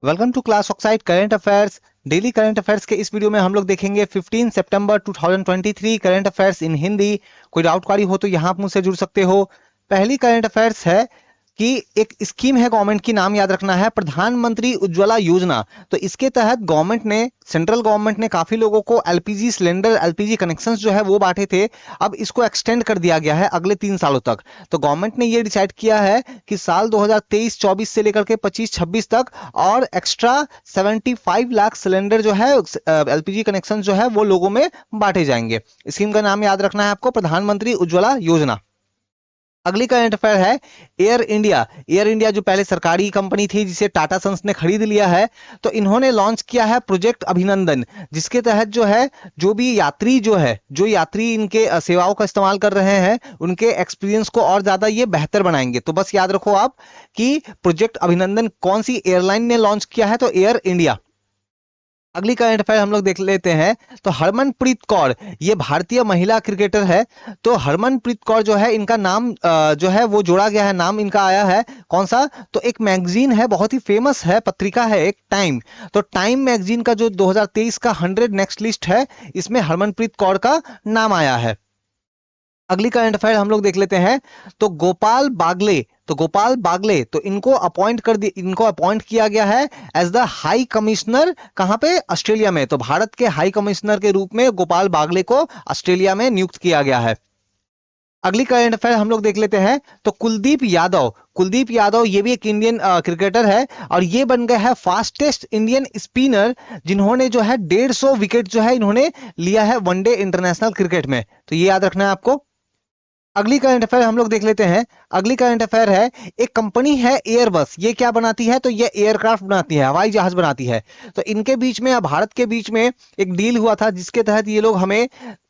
Welcome to class oxide current affairs. Daily current affairs के इस video में हम लोग देखेंगे 15 सितंबर 2023 करंट अफेयर्स इन हिंदी। कोई डाउट क्वारी हो तो यहाँ आप मुझसे जुड़ सकते हो। पहली करंट अफेयर्स है कि एक स्कीम है गवर्नमेंट की, नाम याद रखना है, प्रधानमंत्री उज्ज्वला योजना। तो इसके तहत गवर्नमेंट ने, सेंट्रल गवर्नमेंट ने काफी लोगों को एलपीजी सिलेंडर, एलपीजी कनेक्शंस जो है वो बांटे थे। अब इसको एक्सटेंड कर दिया गया है अगले 3 सालों तक। तो गवर्नमेंट ने ये डिसाइड किया है कि साल 2023-24 से लेकर के 25-26 तक और एक्स्ट्रा 75 लाख सिलेंडर जो है, एलपीजी कनेक्शन जो है वो लोगों में बांटे जाएंगे। स्कीम का नाम याद रखना है आपको, प्रधानमंत्री उज्ज्वला योजना। अगली करंट अफेयर है एयर इंडिया। एयर इंडिया जो पहले सरकारी कंपनी थी जिसे टाटा सन्स ने खरीद लिया है, तो इन्होंने लॉन्च किया है प्रोजेक्ट अभिनंदन, जिसके तहत जो है जो यात्री इनके सेवाओं का इस्तेमाल कर रहे हैं उनके एक्सपीरियंस को और ज्यादा ये बेहतर बनाएंगे। तो बस याद रखो आप कि प्रोजेक्ट अभिनंदन कौन सी एयरलाइन ने लॉन्च किया है, तो एयर इंडिया। अगली करंट अफेयर हम लोग देख लेते हैं। तो हरमनप्रीत कौर, ये भारतीय महिला क्रिकेटर है। तो हरमनप्रीत कौर जो है, इनका नाम जो है वो जोड़ा गया है, नाम इनका आया है कौन सा, तो एक मैगजीन है, बहुत ही फेमस है, पत्रिका है एक, टाइम। तो टाइम मैगजीन का जो 2023 का 100 नेक्स्ट लिस्ट है, इसमें हरमनप्रीत कौर का नाम आया है। अगली करंट अफेयर हम लोग देख लेते हैं। तो गोपाल बागले तो इनको अपॉइंट किया गया है एज द हाई कमिश्नर। कहां पे? ऑस्ट्रेलिया में। तो भारत के हाई कमिश्नर के रूप में गोपाल बागले को ऑस्ट्रेलिया में नियुक्त किया गया है। अगली करंट अफेयर हम लोग देख लेते हैं। तो कुलदीप यादव ये भी एक इंडियन क्रिकेटर है और ये बन गए हैं फास्टेस्ट इंडियन स्पिनर, जिन्होंने जो है 150 विकेट जो है इन्होंने लिया है वनडे इंटरनेशनल क्रिकेट में। तो ये याद रखना है आपको। अगली करंट अफेयर हम लोग देख लेते हैं। अगली करंट अफेयर है, एक कंपनी है एयरबस, ये क्या बनाती है, तो ये एयरक्राफ्ट बनाती है, हवाई जहाज बनाती है। तो इनके बीच में, भारत के बीच में एक डील हुआ था जिसके तहत ये लोग हमें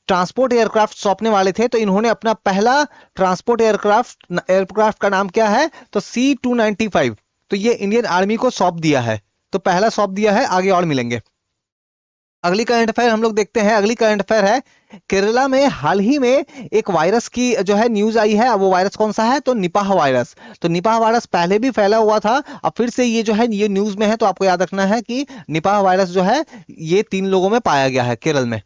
ट्रांसपोर्ट एयरक्राफ्ट सौंपने वाले थे। तो इन्होंने अपना पहला ट्रांसपोर्ट एयरक्राफ्ट का नाम क्या है, तो C-295। तो ये इंडियन आर्मी को सौंप दिया है। तो पहला सौंप दिया है, आगे और मिलेंगे। अगली करंट अफेयर हम लोग देखते हैं। अगली करंट अफेयर है, केरला में हाल ही में एक वायरस की जो है न्यूज आई है। वो वायरस कौन सा है, तो निपाह वायरस। तो निपाह वायरस पहले भी फैला हुआ था, अब फिर से ये जो है ये न्यूज में है। तो आपको याद रखना है कि निपाह वायरस जो है ये 3 लोगों में पाया गया है केरल में।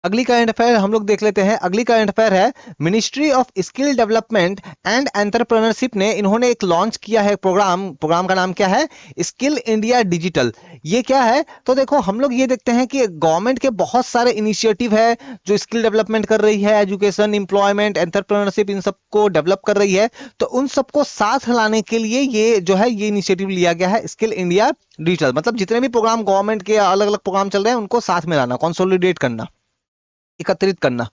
अगली करंट अफेयर हम लोग देख लेते हैं। अगली करंट अफेयर है, ministry of skill development and entrepreneurship ने इन्होंने एक लॉन्च किया है प्रोग्राम का नाम क्या है, स्किल इंडिया डिजिटल। ये क्या है, तो देखो हम लोग ये देखते हैं कि गवर्नमेंट के बहुत सारे इनिशिएटिव है जो स्किल डेवलपमेंट कर रही है, एजुकेशन, एम्प्लॉयमेंट, एंटरप्रेन्योरशिप, इन सबको डेवलप कर रही है। तो उन सबको साथ लाने के लिए ये जो है ये इनिशिएटिव लिया गया है, स्किल इंडिया डिजिटल। मतलब जितने भी प्रोग्राम गवर्नमेंट के अलग अलग प्रोग्राम चल रहे हैं उनको साथ में लाना, कंसोलिडेट करना, एकत्रित करना।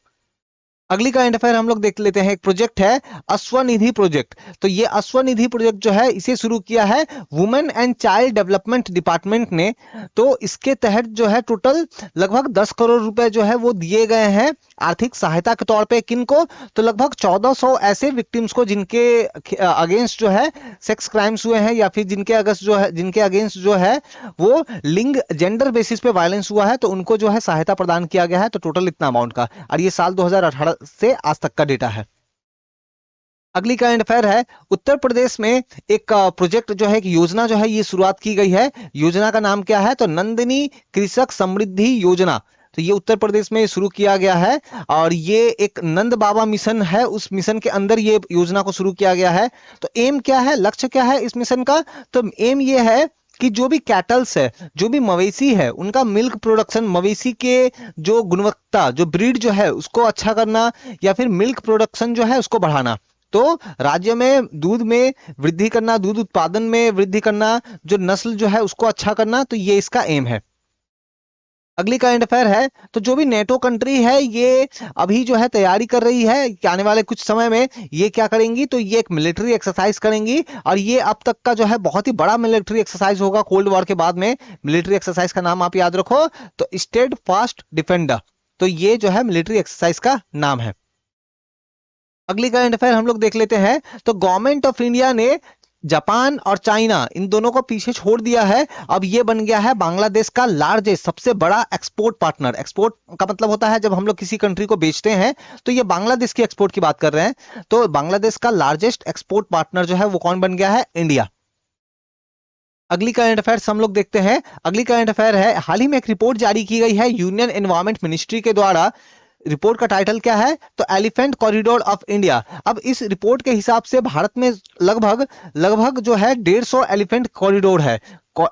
अगली करंट अफेयर हम लोग देख लेते हैं। एक प्रोजेक्ट है अश्वनिधि प्रोजेक्ट। तो ये अश्वनिधि प्रोजेक्ट जो है इसे शुरू किया है women and child development department ने। तो इसके तहत जो है टोटल लगभग 10 करोड़ रुपए जो है वो दिए गए हैं आर्थिक सहायता के तौर पे। किनको? तो लगभग 1400 ऐसे विक्टिम्स को जिनके अगेंस्ट जो है सेक्स क्राइम्स हुए हैं, या फिर जिनके अगेंस्ट जो है वो लिंग जेंडर बेसिस पे वायलेंस हुआ है, तो उनको जो है सहायता प्रदान किया गया है। तो टोटल इतना अमाउंट का, और ये साल 2018 से आज तक का डेटा है। अगली करंट अफेयर है, उत्तर प्रदेश में एक प्रोजेक्ट जो है, एक योजना जो है ये शुरुआत की गई है। योजना का नाम क्या है, तो नंदिनी कृषक समृद्धि योजना। तो ये उत्तर प्रदेश में शुरू किया गया है और ये एक नंद बाबा मिशन है, उस मिशन के अंदर ये योजना को शुरू किया गया है। तो एम क्या है, लक्ष्य क्या है इस मिशन का, तो एम ये है कि जो भी कैटल्स है, जो भी मवेशी है, उनका मिल्क प्रोडक्शन, मवेशी के जो गुणवत्ता, जो ब्रीड जो है उसको अच्छा करना, या फिर मिल्क प्रोडक्शन जो है उसको बढ़ाना। तो राज्य में दूध में वृद्धि करना, दूध उत्पादन में वृद्धि करना, जो नस्ल जो है उसको अच्छा करना, तो ये इसका एम है। अगली करंट अफेयर है, तो जो भी नेटो कंट्री है ये अभी जो है तैयारी कर रही है कि आने वाले कुछ समय में ये क्या करेंगी, तो ये एक मिलिट्री एक्सरसाइज करेंगी। और ये अब तक का जो है बहुत ही बड़ा मिलिट्री एक्सरसाइज होगा कोल्ड वॉर के बाद में। मिलिट्री एक्सरसाइज का नाम आप याद रखो, तो स्टेड फास्ट डिफेंडर। तो ये जो है मिलिट्री एक्सरसाइज का नाम है। अगली करंट अफेयर हम लोग देख लेते हैं। तो गवर्नमेंट ऑफ इंडिया ने जापान और चाइना इन दोनों को पीछे छोड़ दिया है। अब ये बन गया है बांग्लादेश का लार्जेस्ट, सबसे बड़ा एक्सपोर्ट पार्टनर। एक्सपोर्ट का मतलब होता है जब हम लोग किसी कंट्री को बेचते हैं, तो ये बांग्लादेश की एक्सपोर्ट की बात कर रहे हैं। तो बांग्लादेश का लार्जेस्ट एक्सपोर्ट पार्टनर जो है वो कौन बन गया है, इंडिया। अगली करंट अफेयर्स हम लोग देखते हैं। अगली करंट अफेयर है, हाल ही में एक रिपोर्ट जारी की गई है यूनियन एनवायरमेंट मिनिस्ट्री के द्वारा। रिपोर्ट का टाइटल क्या है? तो एलिफेंट कॉरिडोर ऑफ इंडिया। अब इस रिपोर्ट के हिसाब से भारत में लगभग लगभग जो है 150 एलिफेंट कॉरिडोर है।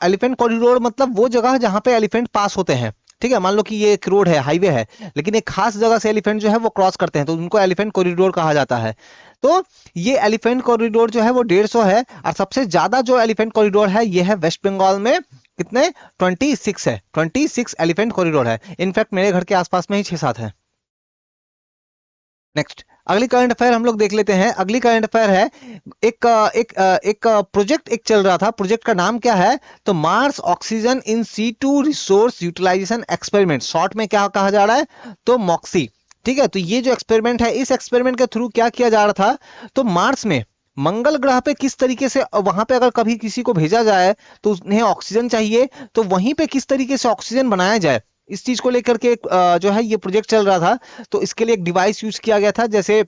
एलिफेंट कॉरिडोर मतलब वो जगह जहां पे एलिफेंट पास होते हैं। ठीक है, मान लो कि ये एक रोड है, हाईवे है, लेकिन एक खास जगह से एलिफेंट जो है वो क्रॉस करते हैं, तो उनको एलिफेंट कॉरिडोर कहा जाता है। तो ये एलिफेंट कॉरिडोर जो है वो 150 है, और सबसे ज्यादा जो एलिफेंट कॉरिडोर है ये है वेस्ट बंगाल में। कितने? 26 है, 26 एलिफेंट कॉरिडोर है। इनफैक्ट मेरे घर के आसपास में ही 6-7 है। नेक्स्ट, अगली करंट अफेयर हम लोग देख लेते हैं। अगली करंट अफेयर है, एक प्रोजेक्ट एक चल रहा था। प्रोजेक्ट का नाम क्या है? तो Mars oxygen in C2 resource utilisation experiment, short में क्या कहा जा रहा है? तो मॉक्सी। ठीक है, तो ये जो एक्सपेरिमेंट है, इस एक्सपेरिमेंट के थ्रू क्या किया जा रहा था? तो मार्स में, मंगल ग्रह पे किस तरीके से, वहां पे अगर कभी किसी को भेजा जाए तो उन्हें ऑक्सीजन चाहिए, तो वहीं पे किस तरीके से ऑक्सीजन बनाया जाए, इस चीज को लेकर के जो है ये प्रोजेक्ट चल रहा था। तो इसके लिए एक डिवाइस यूज किया गया था, जैसे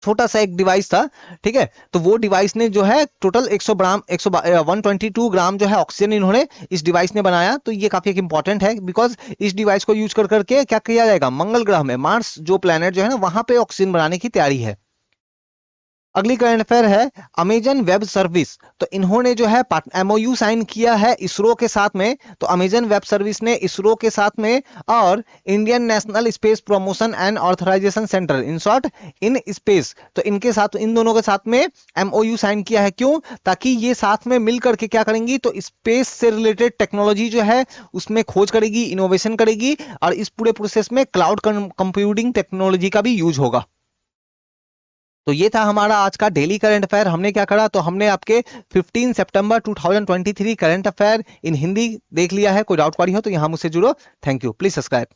छोटा सा एक डिवाइस था। ठीक है, तो वो डिवाइस ने जो है टोटल 100 ग्राम 122 ग्राम जो है ऑक्सीजन इन्होंने इस डिवाइस ने बनाया। तो ये काफी एक इंपॉर्टेंट है, बिकॉज इस डिवाइस को यूज कर करके क्या किया जाएगा? मंगल ग्रह में, मार्स जो प्लेनेट जो है ना, वहां पे ऑक्सीजन बनाने की तैयारी है। अगली करंट अफेयर है अमेजन वेब सर्विस। तो इन्होंने जो है MOU साइन किया है इसरो के साथ में। तो अमेजन वेब सर्विस ने इसरो के साथ में और Indian national space promotion and authorisation centre, in short in space, तो इनके साथ, इन दोनों के साथ में MOU साइन किया है। क्यों? ताकि ये साथ में मिल करके क्या करेंगी? तो स्पेस से रिलेटेड टेक्नोलॉजी जो है उसमें खोज करेगी, इनोवेशन करेगी, और इस पूरे प्रोसेस में क्लाउड कंप्यूटिंग टेक्नोलॉजी का भी यूज होगा। तो ये था हमारा आज का डेली करंट अफेयर। हमने क्या करा? तो हमने आपके 15 सितंबर 2023 करंट अफेयर इन हिंदी देख लिया है। कोई डाउट क्वारी हो तो यहां मुझसे जुड़ो। Thank you, please subscribe.